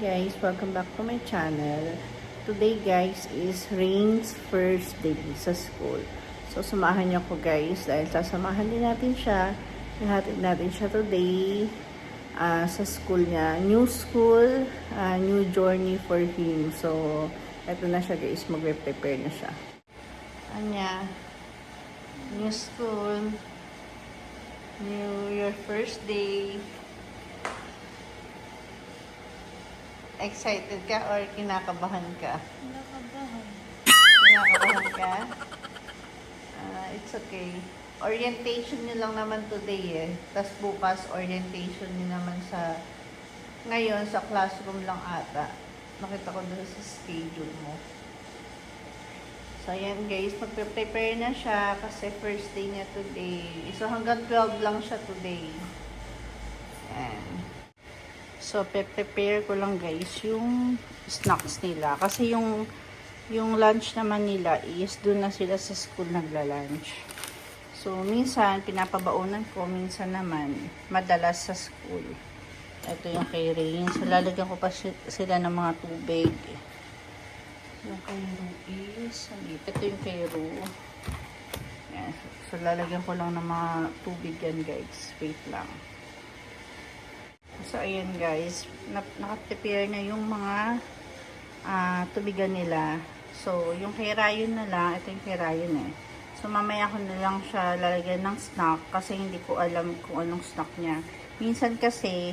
guys, welcome back to my channel. Today guys is Rain's first day sa school. So samahan niyo ko guys dahil sasamahan din natin siya. Ihatid natin siya today sa school niya. New school, new journey for him. So eto na siya guys, magre-prepare na siya. Anya, new school, your first day. Excited ka or kinakabahan ka? Kinakabahan. Kinakabahan ka? It's okay. Orientation nyo lang naman today eh. Tapos bukas orientation nyo naman ngayon sa classroom lang ata. Nakita ko doon sa schedule mo. So ayan guys, magpe-prepare na siya kasi first day niya today. So hanggang 12 lang siya today. Ayan. So, prepare ko lang guys yung snacks nila. Kasi yung lunch naman nila is doon na sila sa school nagla-lunch. So, minsan pinapabaonan ko, minsan naman madalas sa school. Ito yung kay Rain. So, lalagyan ko pa sila ng mga tubig. Yung kay Ru is, ito yung kay Ru. Yan. So, lalagyan ko lang ng mga tubig yan guys. Wait lang. So, ayan guys, nakaprepare na yung mga tubigan nila. So, yung kay Ryan na lang, ito yung kay Ryan eh. So, mamaya ko na lang siya lalagyan ng snack kasi hindi ko alam kung anong snack niya. Minsan kasi,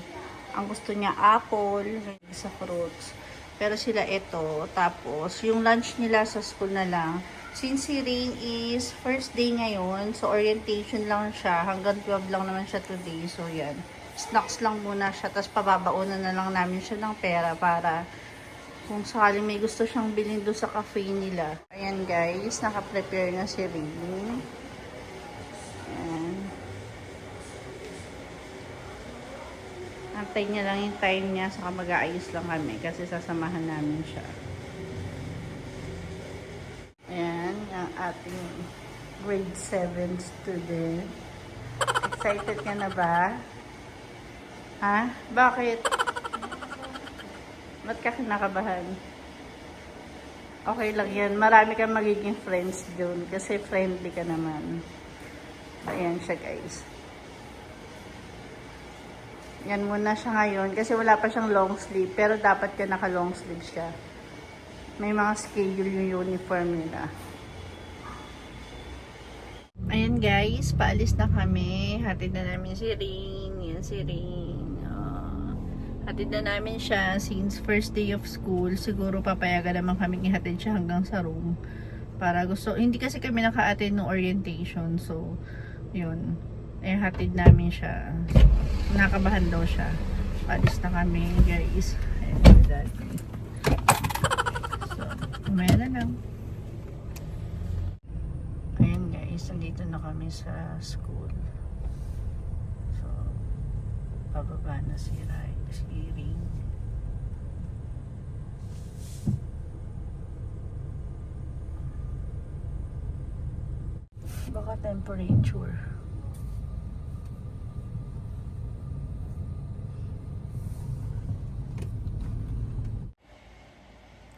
ang gusto niya apple, sa fruits. Pero sila ito, tapos, yung lunch nila sa school na lang. Since si Rain is first day ngayon, so orientation lang siya, hanggang 12 lang naman siya today. So, yan. Snacks lang muna siya, tapos pababaonan na lang namin siya ng pera para kung sakaling may gusto siyang bilhin doon sa cafe nila. Ayan guys, naka-prepare na si Rain. Ayan. Antay niya lang yung time niya, saka mag-aayos lang kami kasi sasamahan namin siya. Ayan, ang ating grade 7 student. Excited ka na ba? Ha? Bakit? Ba't ka kinakabahan? Okay lang yan. Marami kang magiging friends doon kasi friendly ka naman. Ayan siya guys. Yan muna siya ngayon kasi wala pa siyang long sleeve pero dapat ka naka long sleeve siya. May mga schedule yung uniform nila. Ayan guys, paalis na kami. Hatid na namin si Rain. Yan si Rain. Hatid na namin siya since first day of school. Siguro papayagan naman kami ihatid siya hanggang sa room. Para gusto, hindi kasi kami naka-attend ng orientation. So, yun. Eh, hatid namin siya. Nakabahan daw siya. Paalis na kami guys. Ayan, daddy. So, umaya na lang. Ayan guys, nandito na kami sa school. So, pababa na si Rai, si Rain. Baka temperature.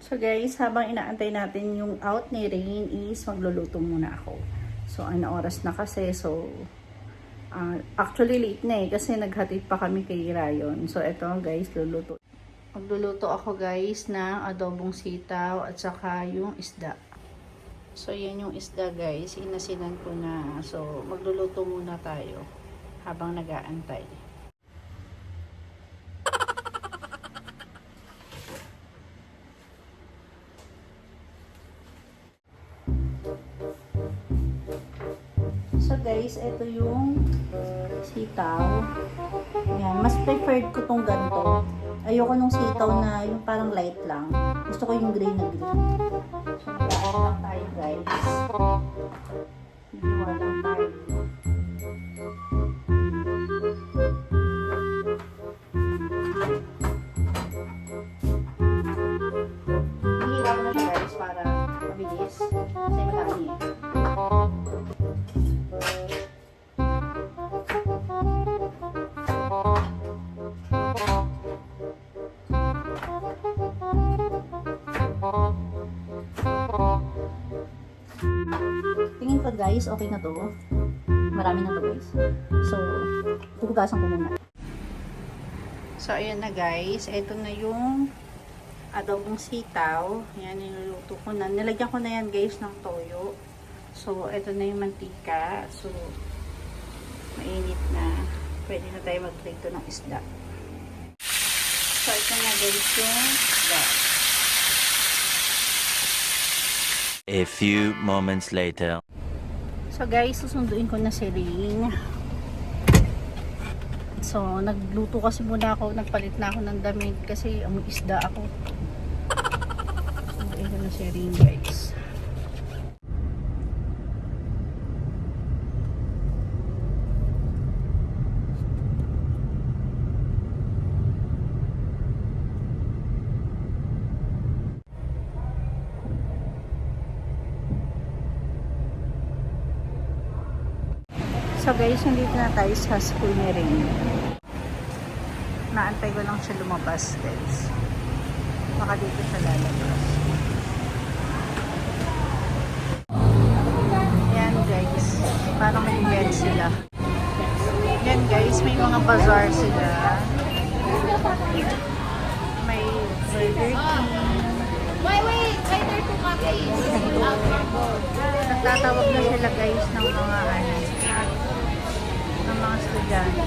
So guys, habang inaantay natin yung out ni Rain is magluluto muna ako. So, ano oras na kasi, so actually late na eh kasi naghatid pa kami kay Ryan. So eto guys, magluluto ako guys ng adobong sitaw at saka yung isda. So yan yung isda guys, inasinan ko na. So magluluto muna tayo habang nag-aantay. So guys, ito yung sitaw. Ayan, mas preferred ko tong ganito. Ayoko nung sitaw na yung parang light lang. Gusto ko yung green na green. So mag-aano lang tayo guys. Hiwa lang tayo. Hihiwa ko na siya guys para mabilis. Kasi madami eh. guys, okay na to. Marami na to guys. So, huhugasan ko muna. So, ayan na guys. Ito na yung adobong sitaw. Yan, niluluto ko na. Nilagyan ko na yan guys ng toyo. So, ito na yung mantika. So, mainit na. Pwede na tayo magprito ng isda. So, ito na guys yung isda. A few moments later. So guys, susunduin ko na si Ring. So, nagluto kasi muna ako, nagpalit na ako ng damit kasi ang isda ako. Susunduin ko na si Ring guys. So guys, nandito na tayo sa school ni Ring. Naantay ko lang siya lumabas guys. Baka dito siya lalabas. Yan guys. Parang may event sila. Yan guys, may mga bazaar sila. May Burger King. Wait, there to coffee. Nagtatawag na sila guys ng mga ng mga estudyante.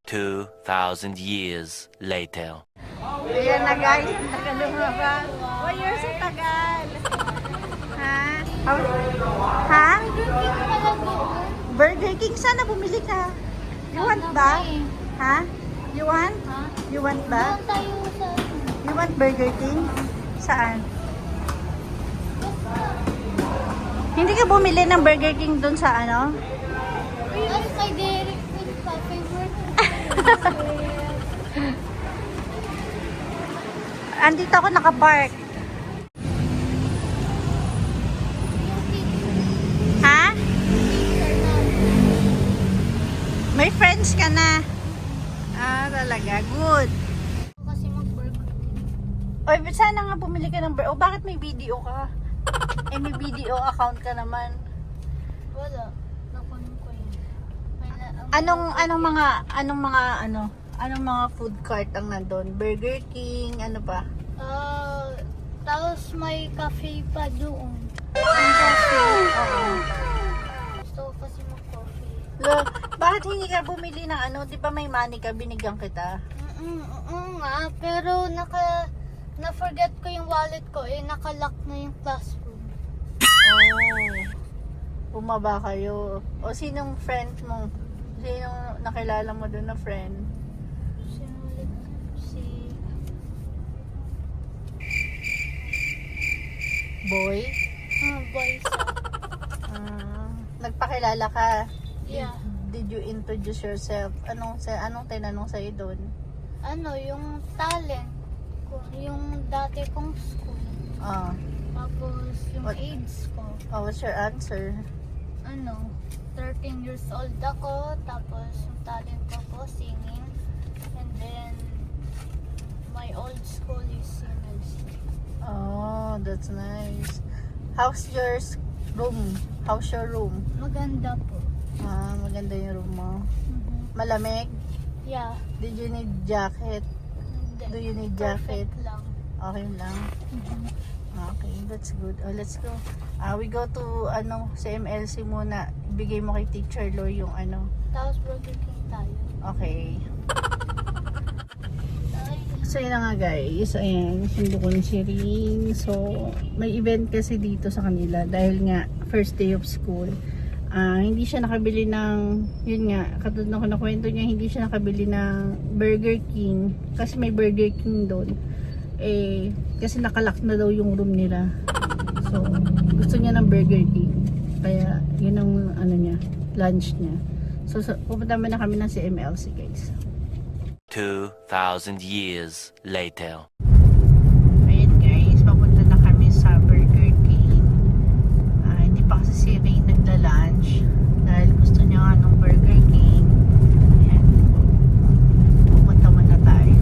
2,000 years later. Ayan na guys, ang tagal lumabas. 1 year sa tagal. Ha? Ha? Burger King, sana bumili ka. You want ba? Ha? You want? You want ba? Doon tayo sa... You want Burger King? Saan? Hindi ka bumili ng Burger King doon sa ano? Ano kay Derek with pa favorite? Andito ako nakapark. Ha? May friends ka na. Ah, talaga. Good. Kasi mag-burger. Oy, sana nga bumili ka ng burger. O, bakit may video ka? Eh, may video account ka naman. Wala. Nakunin ko yun. Anong mga food cart ang nandun? Burger King, ano pa? Tapos may cafe pa doon. Oo. Gusto ko kasi mag-coffee. Lo, bakit hindi ka bumili ng ano? Di ba may money ka, binigyan kita? Nga, pero na-forget ko yung wallet ko. Nakalock na yung classroom. Oh. Bumaba kayo. O sinong friend mo? Sinong nakilala mo doon na friend? Sinulit si... Boy? boys. Nagpakilala ka? Yeah. Did you introduce yourself? Anong tinanong sa'yo doon? Yung talent ko. Yung dati kong school. Ah. Tapos yung What? age ko. Oh, what's your answer? 13 years old ako. Tapos yung talent ko po, singing. And then, my old school is CMLC. Oh, that's nice. How's your room? How's your room? Maganda po. Ah, maganda yung room mo. Malamig? Yeah. Did you need jacket? Hindi. Do you need jacket? Perfect lang. Okay lang. Okay, that's good. Oh, let's go. We go to sa MLC muna. Ibigay mo kay Teacher Loy yung Tapos Burger King tayo. Okay. Ay, So yun na nga guys. Ayan, sundo ko ni si Ring. So, may event kasi dito sa kanila dahil nga first day of school. Hindi siya nakabili ng, yun nga, katulad ng nakwento niya, hindi siya nakabili ng Burger King kasi may Burger King doon. Kasi nakalock na daw yung room nila. So, gusto niya ng Burger King. Kaya, yun ang niya, lunch niya. So, pupunta na kami ng CMLC guys. 2,000 years later. Ayan guys, papunta na kami sa Burger King. Hindi pa kasi si Ray nagla-lunch dahil gusto niya nga ng Burger King. Ayan. Pupunta muna tayo.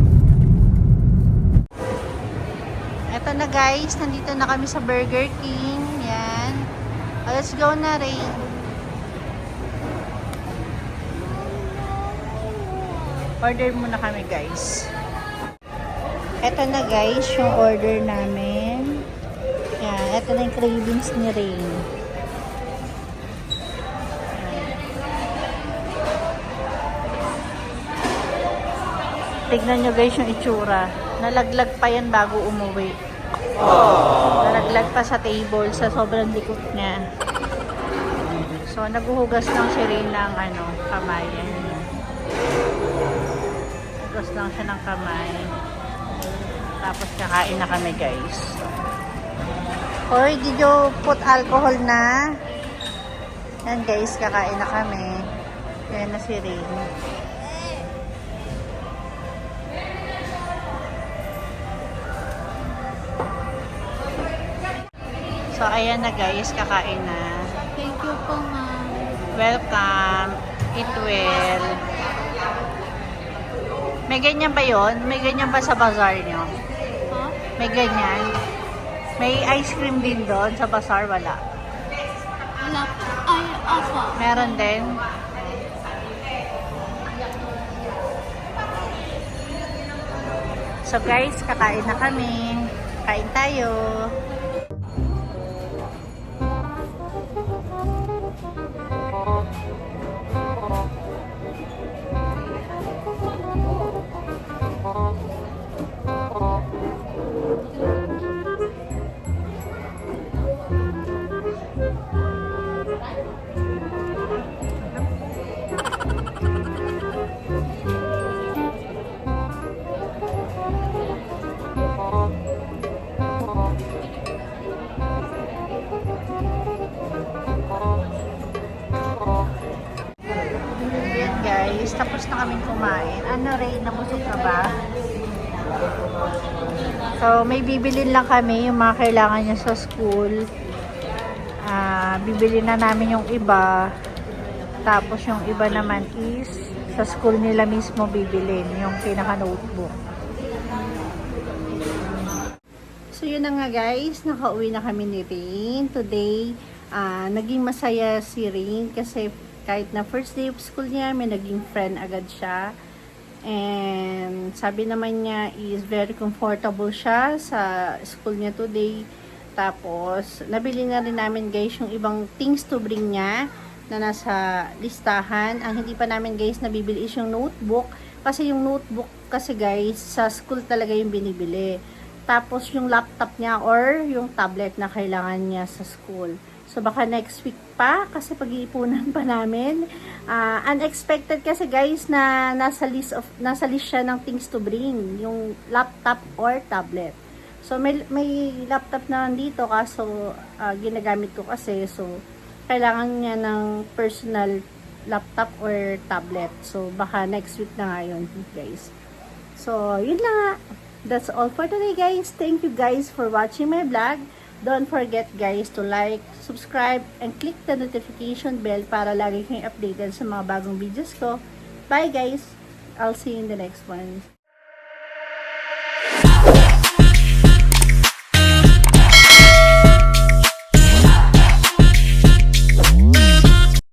Eto na guys, guys, nandito na kami sa Burger King. Yan. Let's go na, Ray. Order muna kami, guys. Eto na, guys, yung order namin. Yan. Eto na yung cravings ni Ray. Tignan nyo, guys, yung itsura. Nalaglag pa yan bago umuwi. Nalaglag pa sa table sa sobrang likot niya. So, naguhugas lang si Ray ng kamay. Naguhugas lang siya ng kamay. Tapos kakain na kami, guys. Hoy, did you put alcohol na? Yan, guys, kakain na kami. Yan na si Ray. So, ayan na, guys, kakain na. Thank you po, ma'am. Welcome. Eat well. May ganyan ba yon? May ganyan ba sa bazaar nyo? Ha? May ganyan? May ice cream din doon sa bazaar? Wala. Wala po. Ay, ako. Meron din? So guys, kakain na kami. Kain tayo. Yan guys, tapos na kaming kumain. Ano Ray, nabusog ka ba? So, may bibilin lang kami yung mga kailangan niya sa school. Bibili na namin yung iba. Tapos yung iba naman is sa school nila mismo bibilin yung pinaka-notebook. So, yun na nga guys. Nakauwi na kami ni Rain. Today, naging masaya si Rain kasi kahit na first day of school niya, may naging friend agad siya. And sabi naman niya is very comfortable siya sa school niya today. Tapos, nabili na rin namin guys yung ibang things to bring niya na nasa listahan. Ang hindi pa namin guys nabibili is yung notebook. Kasi yung notebook kasi guys, sa school talaga yung binibili. Tapos yung laptop niya or yung tablet na kailangan niya sa school. So baka next week pa kasi pag-iipunan pa namin. Unexpected kasi guys na nasa list siya ng things to bring, yung laptop or tablet. So may laptop na dito kaso ginagamit ko kasi so kailangan niya ng personal laptop or tablet. So baka next week na nga yun guys. So yun lang nga. That's all for today guys. Thank you guys for watching my vlog. Don't forget guys to like, subscribe, and click the notification bell para lagi kayong updated sa mga bagong videos ko. Bye guys! I'll see you in the next one.